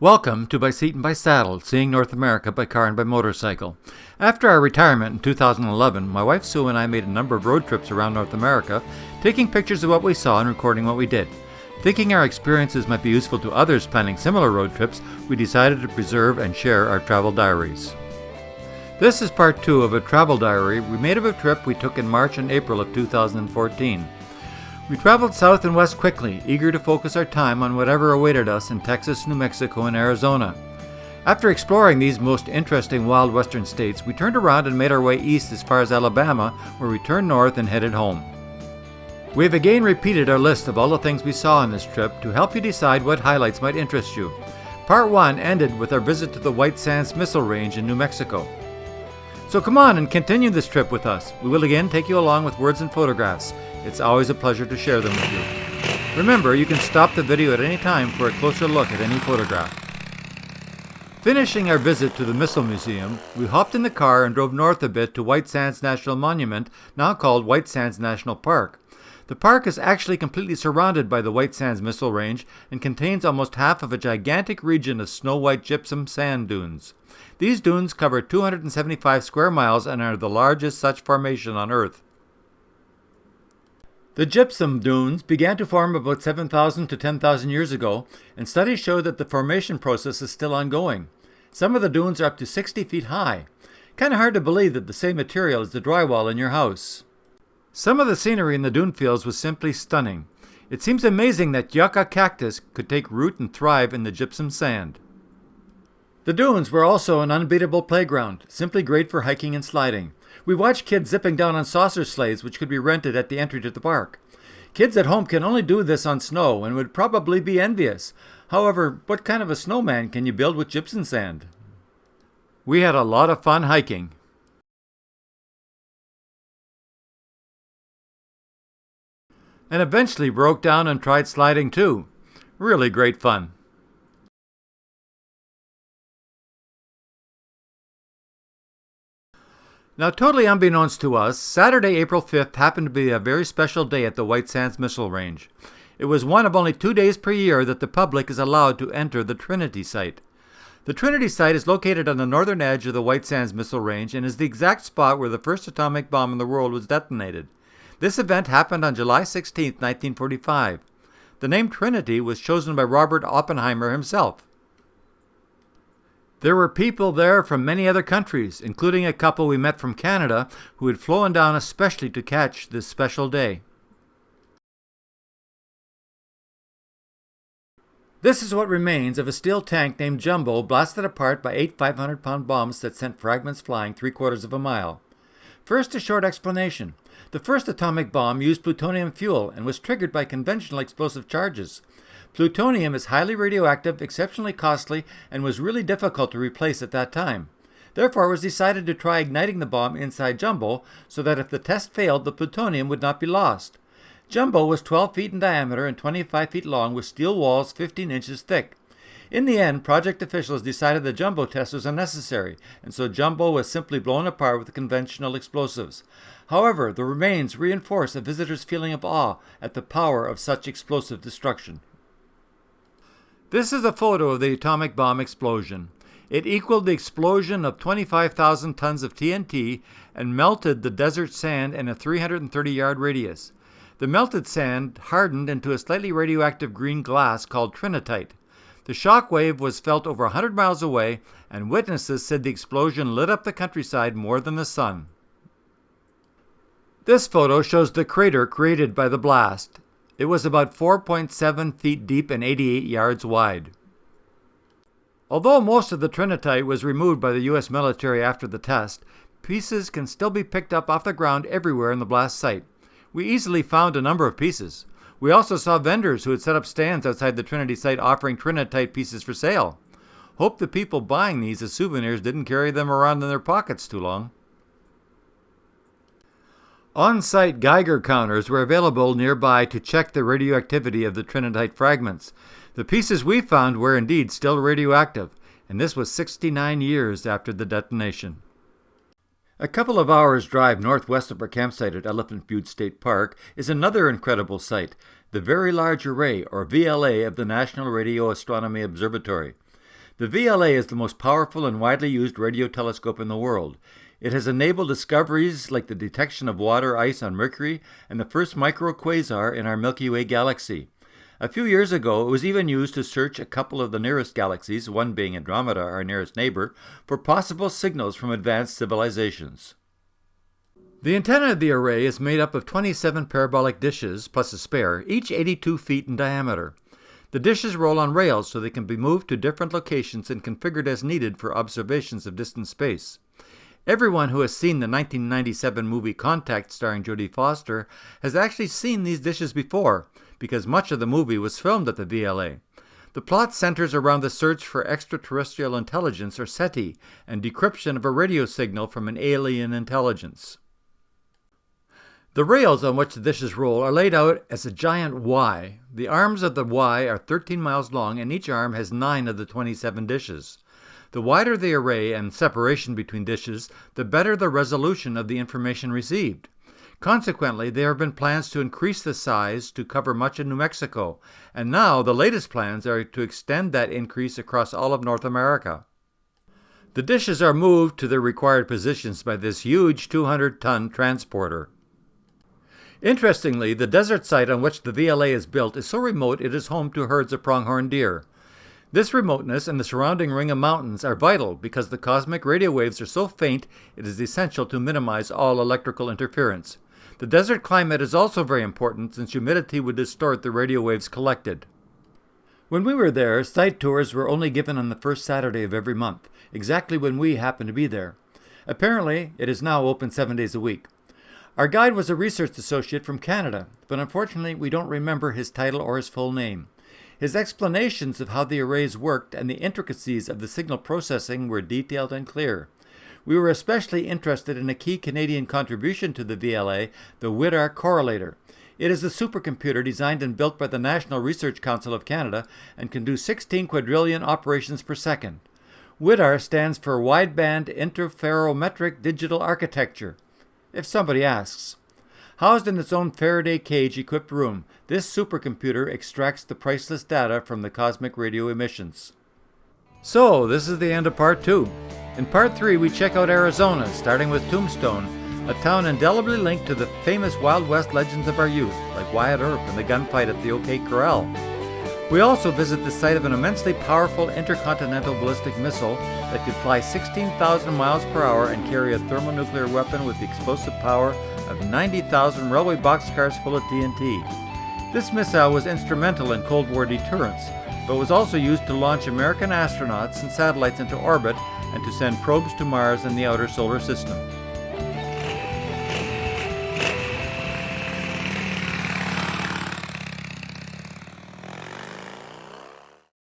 Welcome to By Seat and By Saddle, Seeing North America by Car and by Motorcycle. After our retirement in 2011, my wife Sue and I made a number of road trips around North America, taking pictures of what we saw and recording what we did. Thinking our experiences might be useful to others planning similar road trips, we decided to preserve and share our travel diaries. This is part 2 of a travel diary we made of a trip we took in March and April of 2014. We traveled south and west quickly, eager to focus our time on whatever awaited us in Texas, New Mexico, and Arizona. After exploring these most interesting wild western states, we turned around and made our way east as far as Alabama, where we turned north and headed home. We have again repeated our list of all the things we saw on this trip to help you decide what highlights might interest you. Part 1 ended with our visit to the White Sands Missile Range in New Mexico. So come on and continue this trip with us. We will again take you along with words and photographs. It's always a pleasure to share them with you. Remember, you can stop the video at any time for a closer look at any photograph. Finishing our visit to the Missile Museum, we hopped in the car and drove north a bit to White Sands National Monument, now called White Sands National Park. The park is actually completely surrounded by the White Sands Missile Range and contains almost half of a gigantic region of snow-white gypsum sand dunes. These dunes cover 275 square miles and are the largest such formation on Earth. The gypsum dunes began to form about 7,000 to 10,000 years ago, and studies show that the formation process is still ongoing. Some of the dunes are up to 60 feet high. Kind of hard to believe that the same material as the drywall in your house. Some of the scenery in the dune fields was simply stunning. It seems amazing that yucca cactus could take root and thrive in the gypsum sand. The dunes were also an unbeatable playground, simply great for hiking and sliding. We watched kids zipping down on saucer sleighs which could be rented at the entry to the park. Kids at home can only do this on snow and would probably be envious. However, what kind of a snowman can you build with gypsum sand? We had a lot of fun hiking. And eventually broke down and tried sliding too. Really great fun. Now, totally unbeknownst to us, Saturday, April 5th happened to be a very special day at the White Sands Missile Range. It was one of only 2 days per year that the public is allowed to enter the Trinity Site. The Trinity Site is located on the northern edge of the White Sands Missile Range and is the exact spot where the first atomic bomb in the world was detonated. This event happened on July 16, 1945. The name Trinity was chosen by Robert Oppenheimer himself. There were people there from many other countries, including a couple we met from Canada who had flown down especially to catch this special day. This is what remains of a steel tank named Jumbo blasted apart by 8 500-pound bombs that sent fragments flying 3/4 of a mile. First, a short explanation. The first atomic bomb used plutonium fuel and was triggered by conventional explosive charges. Plutonium is highly radioactive, exceptionally costly, and was really difficult to replace at that time. Therefore, it was decided to try igniting the bomb inside Jumbo so that if the test failed, the plutonium would not be lost. Jumbo was 12 feet in diameter and 25 feet long with steel walls 15 inches thick. In the end, project officials decided the Jumbo test was unnecessary, and so Jumbo was simply blown apart with conventional explosives. However, the remains reinforce a visitor's feeling of awe at the power of such explosive destruction. This is a photo of the atomic bomb explosion. It equaled the explosion of 25,000 tons of TNT and melted the desert sand in a 330-yard radius. The melted sand hardened into a slightly radioactive green glass called trinitite. The shock wave was felt over 100 miles away, and witnesses said the explosion lit up the countryside more than the sun. This photo shows the crater created by the blast. It was about 4.7 feet deep and 88 yards wide. Although most of the trinitite was removed by the U.S. military after the test, pieces can still be picked up off the ground everywhere in the blast site. We easily found a number of pieces. We also saw vendors who had set up stands outside the Trinity Site offering trinitite pieces for sale. Hope the people buying these as souvenirs didn't carry them around in their pockets too long. On-site Geiger counters were available nearby to check the radioactivity of the trinitite fragments. The pieces we found were indeed still radioactive, and this was 69 years after the detonation. A couple of hours' drive northwest of our campsite at Elephant Butte State Park is another incredible site, the Very Large Array, or VLA, of the National Radio Astronomy Observatory. The VLA is the most powerful and widely used radio telescope in the world. It has enabled discoveries like the detection of water ice on Mercury and the first microquasar in our Milky Way galaxy. A few years ago, it was even used to search a couple of the nearest galaxies, one being Andromeda, our nearest neighbor, for possible signals from advanced civilizations. The antenna of the array is made up of 27 parabolic dishes, plus a spare, each 82 feet in diameter. The dishes roll on rails so they can be moved to different locations and configured as needed for observations of distant space. Everyone who has seen the 1997 movie Contact starring Jodie Foster has actually seen these dishes before, because much of the movie was filmed at the VLA. The plot centers around the search for extraterrestrial intelligence, or SETI, and decryption of a radio signal from an alien intelligence. The rails on which the dishes roll are laid out as a giant Y. The arms of the Y are 13 miles long, and each arm has 9 of the 27 dishes. The wider the array and separation between dishes, the better the resolution of the information received. Consequently, there have been plans to increase the size to cover much of New Mexico, and now the latest plans are to extend that increase across all of North America. The dishes are moved to their required positions by this huge 200-ton transporter. Interestingly, the desert site on which the VLA is built is so remote it is home to herds of pronghorn deer. This remoteness and the surrounding ring of mountains are vital because the cosmic radio waves are so faint it is essential to minimize all electrical interference. The desert climate is also very important since humidity would distort the radio waves collected. When we were there, site tours were only given on the first Saturday of every month, exactly when we happened to be there. Apparently, it is now open 7 days a week. Our guide was a research associate from Canada, but unfortunately we don't remember his title or his full name. His explanations of how the arrays worked and the intricacies of the signal processing were detailed and clear. We were especially interested in a key Canadian contribution to the VLA, the OK Correlator. It is a supercomputer designed and built by the National Research Council of Canada and can do 16 quadrillion operations per second. WIDAR stands for Wideband Interferometric Digital Architecture. If somebody asks. Housed in its own Faraday cage-equipped room, this supercomputer extracts the priceless data from the cosmic radio emissions. So, this is the end of Part 2. In Part 3, we check out Arizona, starting with Tombstone, a town indelibly linked to the famous Wild West legends of our youth, like Wyatt Earp and the gunfight at the OK Corral. We also visit the site of an immensely powerful intercontinental ballistic missile that could fly 16,000 miles per hour and carry a thermonuclear weapon with the explosive power of 90,000 railway boxcars full of TNT. This missile was instrumental in Cold War deterrence, but was also used to launch American astronauts and satellites into orbit and to send probes to Mars and the outer solar system.